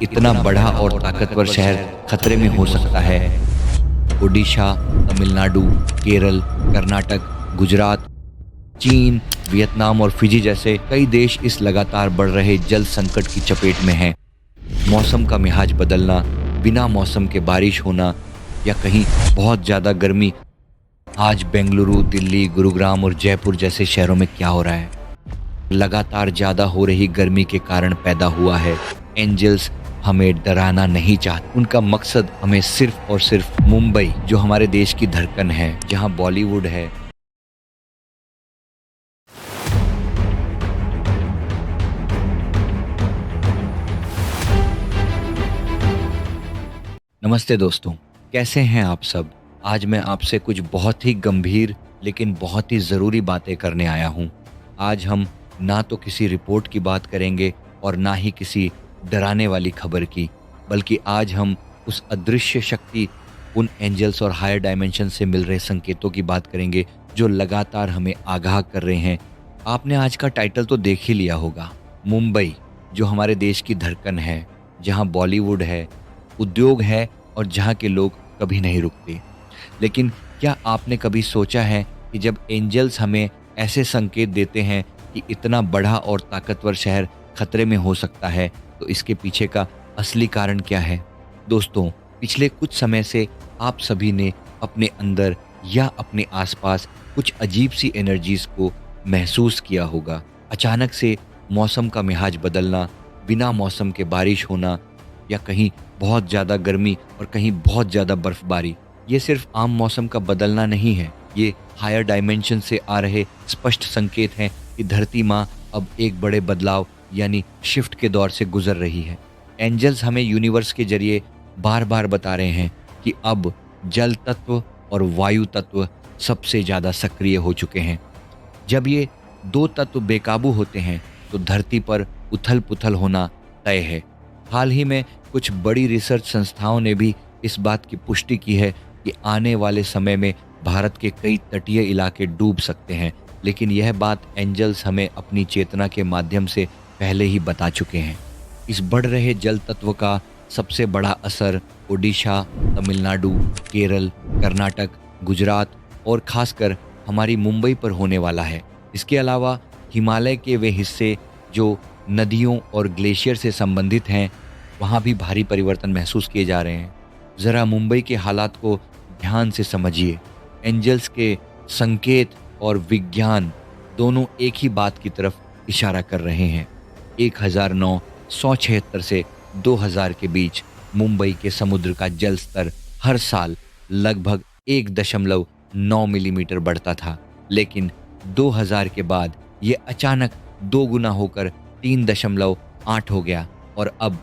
इतना बड़ा और ताकतवर शहर खतरे में हो सकता है। ओडिशा, तमिलनाडु, केरल, कर्नाटक, गुजरात, चीन, वियतनाम और फिजी जैसे कई देश इस लगातार बढ़ रहे जल संकट की चपेट में हैं। मौसम का मिजाज बदलना, बिना मौसम के बारिश होना या कहीं बहुत ज़्यादा गर्मी। आज बेंगलुरु, दिल्ली, गुरुग्राम और जयपुर जैसे शहरों में क्या हो रहा है? लगातार ज़्यादा हो रही गर्मी के कारण पैदा हुआ है। एंजल्स हमें डराना नहीं चाहते। उनका मकसद हमें सिर्फ और सिर्फ मुंबई, जो हमारे देश की धड़कन है, जहां बॉलीवुड है। नमस्ते दोस्तों, कैसे हैं आप सब? आज मैं आपसे कुछ बहुत ही गंभीर लेकिन बहुत ही ज़रूरी बातें करने आया हूँ। आज हम ना तो किसी रिपोर्ट की बात करेंगे और ना ही किसी डराने वाली खबर की, बल्कि आज हम उस अदृश्य शक्ति, उन एंजल्स और हायर डायमेंशन से मिल रहे संकेतों की बात करेंगे जो लगातार हमें आगाह कर रहे हैं। आपने आज का टाइटल तो देख ही लिया होगा। मुंबई, जो हमारे देश की धड़कन है, जहाँ बॉलीवुड है, उद्योग है और जहाँ के लोग कभी नहीं रुकते। लेकिन क्या आपने कभी सोचा है कि जब एंजल्स हमें ऐसे संकेत देते हैं कि इतना बड़ा और ताकतवर शहर खतरे में हो सकता है, तो इसके पीछे का असली कारण क्या है? दोस्तों, पिछले कुछ समय से आप सभी ने अपने अंदर या अपने आसपास कुछ अजीब सी एनर्जीज को महसूस किया होगा। अचानक से मौसम का मिजाज बदलना, बिना मौसम के बारिश होना या कहीं बहुत ज़्यादा गर्मी और कहीं बहुत ज़्यादा बर्फबारी। ये सिर्फ आम मौसम का बदलना नहीं है, ये हायर डायमेंशन से आ रहे स्पष्ट संकेत हैं कि धरती माँ अब एक बड़े बदलाव यानी शिफ्ट के दौर से गुजर रही है। एंजल्स हमें यूनिवर्स के जरिए बार बार बता रहे हैं कि अब जल तत्व और वायु तत्व सबसे ज़्यादा सक्रिय हो चुके हैं। जब ये दो तत्व बेकाबू होते हैं तो धरती पर उथल पुथल होना तय है। हाल ही में कुछ बड़ी रिसर्च संस्थाओं ने भी इस बात की पुष्टि की है कि आने वाले समय में भारत के कई तटीय इलाके डूब सकते हैं। लेकिन यह बात एंजल्स हमें अपनी चेतना के माध्यम से पहले ही बता चुके हैं। इस बढ़ रहे जल तत्व का सबसे बड़ा असर ओडिशा, तमिलनाडु, केरल, कर्नाटक, गुजरात और खासकर हमारी मुंबई पर होने वाला है। इसके अलावा हिमालय के वे हिस्से जो नदियों और ग्लेशियर से संबंधित हैं, वहाँ भी भारी परिवर्तन महसूस किए जा रहे हैं। ज़रा मुंबई के हालात को ध्यान से समझिए। एंजल्स के संकेत और विज्ञान दोनों एक ही बात की तरफ इशारा कर रहे हैं। 1976 से 2000 के बीच मुंबई के समुद्र का जल स्तर हर साल लगभग 1.9 मिलीमीटर बढ़ता था, लेकिन 2000 के बाद ये अचानक 2 गुना होकर 3.8 हो गया और अब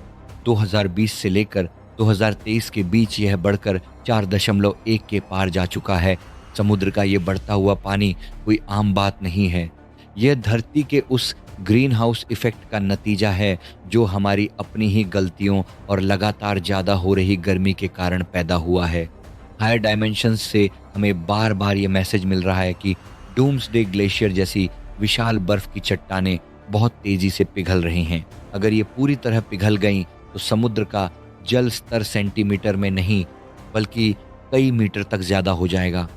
2020 से लेकर 2023 के बीच यह बढ़कर 4.1 के पार जा चुका है। समुद्र का ये बढ़ता हुआ पानी कोई आम बात नहीं है। यह धरती के उस ग्रीन हाउस इफेक्ट का नतीजा है जो हमारी अपनी ही गलतियों और लगातार ज़्यादा हो रही गर्मी के कारण पैदा हुआ है। हायर डायमेंशंस से हमें बार बार ये मैसेज मिल रहा है कि डूम्सडे ग्लेशियर जैसी विशाल बर्फ की चट्टानें बहुत तेज़ी से पिघल रही हैं। अगर ये पूरी तरह पिघल गईं तो समुद्र का जल स्तर सेंटीमीटर में नहीं बल्कि कई मीटर तक ज़्यादा हो जाएगा।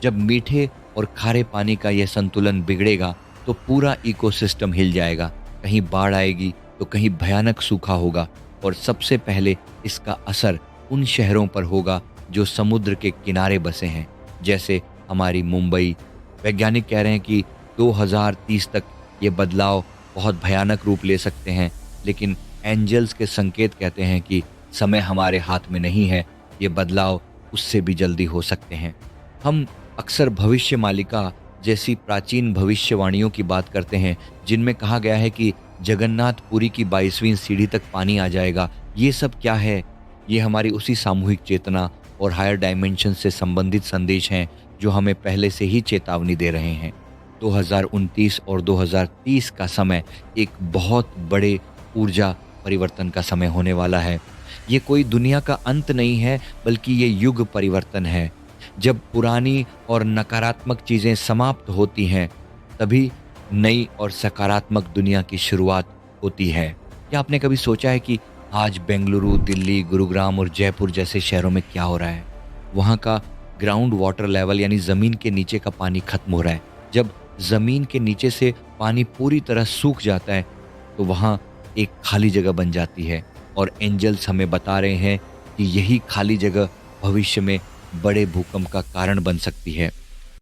जब मीठे और खारे पानी का यह संतुलन बिगड़ेगा तो पूरा इकोसिस्टम हिल जाएगा। कहीं बाढ़ आएगी तो कहीं भयानक सूखा होगा और सबसे पहले इसका असर उन शहरों पर होगा जो समुद्र के किनारे बसे हैं, जैसे हमारी मुंबई। वैज्ञानिक कह रहे हैं कि 2030 तक ये बदलाव बहुत भयानक रूप ले सकते हैं, लेकिन एंजल्स के संकेत कहते हैं कि समय हमारे हाथ में नहीं है, ये बदलाव उससे भी जल्दी हो सकते हैं। हम अक्सर भविष्य मालिका जैसी प्राचीन भविष्यवाणियों की बात करते हैं जिनमें कहा गया है कि जगन्नाथपुरी की 22वीं सीढ़ी तक पानी आ जाएगा। ये सब क्या है? ये हमारी उसी सामूहिक चेतना और हायर डायमेंशन से संबंधित संदेश हैं जो हमें पहले से ही चेतावनी दे रहे हैं। 2029 और 2030 का समय एक बहुत बड़े ऊर्जा परिवर्तन का समय होने वाला है। ये कोई दुनिया का अंत नहीं है, बल्कि ये युग परिवर्तन है। जब पुरानी और नकारात्मक चीज़ें समाप्त होती हैं, तभी नई और सकारात्मक दुनिया की शुरुआत होती है। क्या आपने कभी सोचा है कि आज बेंगलुरु, दिल्ली, गुरुग्राम और जयपुर जैसे शहरों में क्या हो रहा है? वहाँ का ग्राउंड वाटर लेवल यानी ज़मीन के नीचे का पानी खत्म हो रहा है। जब ज़मीन के नीचे से पानी पूरी तरह सूख जाता है, तो वहाँ एक खाली जगह बन जाती है और एंजल्स हमें बता रहे हैं कि यही खाली जगह भविष्य में बड़े भूकंप का कारण बन सकती है।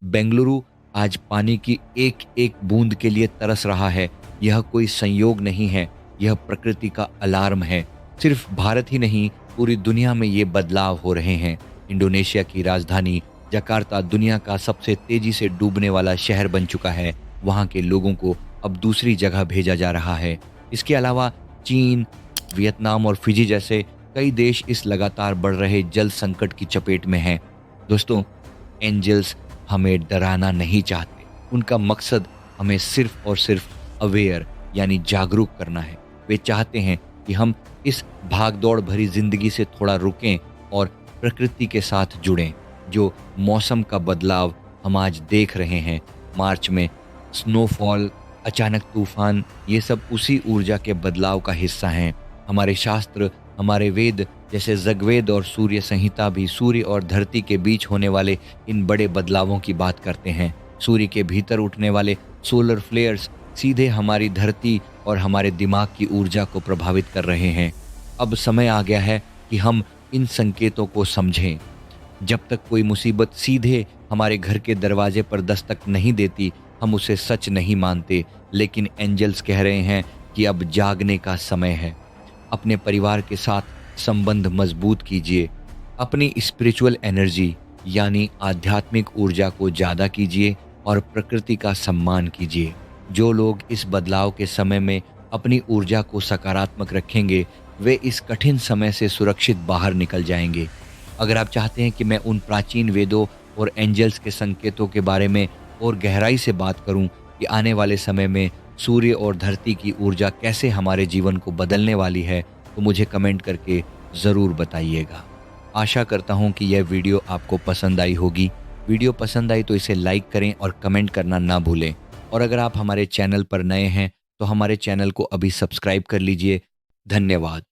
बेंगलुरु आज पानी की एक-एक बूंद के लिए तरस रहा है। यह कोई संयोग नहीं है, यह प्रकृति का अलार्म है। सिर्फ भारत ही नहीं, पूरी दुनिया में ये बदलाव हो रहे हैं। इंडोनेशिया की राजधानी जकार्ता दुनिया का सबसे तेजी से डूबने वाला शहर बन चुका है। वहाँ के लोगों को अब दूसरी जगह भेजा जा रहा है। इसके अलावा चीन, वियतनाम और फिजी जैसे कई देश इस लगातार बढ़ रहे जल संकट की चपेट में हैं। दोस्तों, एंजल्स हमें डराना नहीं चाहते। उनका मकसद हमें सिर्फ और सिर्फ अवेयर यानी जागरूक करना है। वे चाहते हैं कि हम इस भागदौड़ भरी जिंदगी से थोड़ा रुकें और प्रकृति के साथ जुड़ें। जो मौसम का बदलाव हम आज देख रहे हैं, मार्च में स्नोफॉल, अचानक तूफान, ये सब उसी ऊर्जा के बदलाव का हिस्सा हैं। हमारे शास्त्र, हमारे वेद जैसे ऋग्वेद और सूर्य संहिता भी सूर्य और धरती के बीच होने वाले इन बड़े बदलावों की बात करते हैं। सूर्य के भीतर उठने वाले सोलर फ्लेयर्स सीधे हमारी धरती और हमारे दिमाग की ऊर्जा को प्रभावित कर रहे हैं। अब समय आ गया है कि हम इन संकेतों को समझें। जब तक कोई मुसीबत सीधे हमारे घर के दरवाजे पर दस्तक नहीं देती, हम उसे सच नहीं मानते। लेकिन एंजल्स कह रहे हैं कि अब जागने का समय है। अपने परिवार के साथ संबंध मजबूत कीजिए। अपनी स्पिरिचुअल एनर्जी यानी आध्यात्मिक ऊर्जा को ज़्यादा कीजिए और प्रकृति का सम्मान कीजिए। जो लोग इस बदलाव के समय में अपनी ऊर्जा को सकारात्मक रखेंगे, वे इस कठिन समय से सुरक्षित बाहर निकल जाएंगे। अगर आप चाहते हैं कि मैं उन प्राचीन वेदों और एंजल्स के संकेतों के बारे में और गहराई से बात करूं कि आने वाले समय में सूर्य और धरती की ऊर्जा कैसे हमारे जीवन को बदलने वाली है, तो मुझे कमेंट करके ज़रूर बताइएगा। आशा करता हूं कि यह वीडियो आपको पसंद आई होगी। वीडियो पसंद आई तो इसे लाइक करें और कमेंट करना ना भूलें। और अगर आप हमारे चैनल पर नए हैं तो हमारे चैनल को अभी सब्सक्राइब कर लीजिए। धन्यवाद।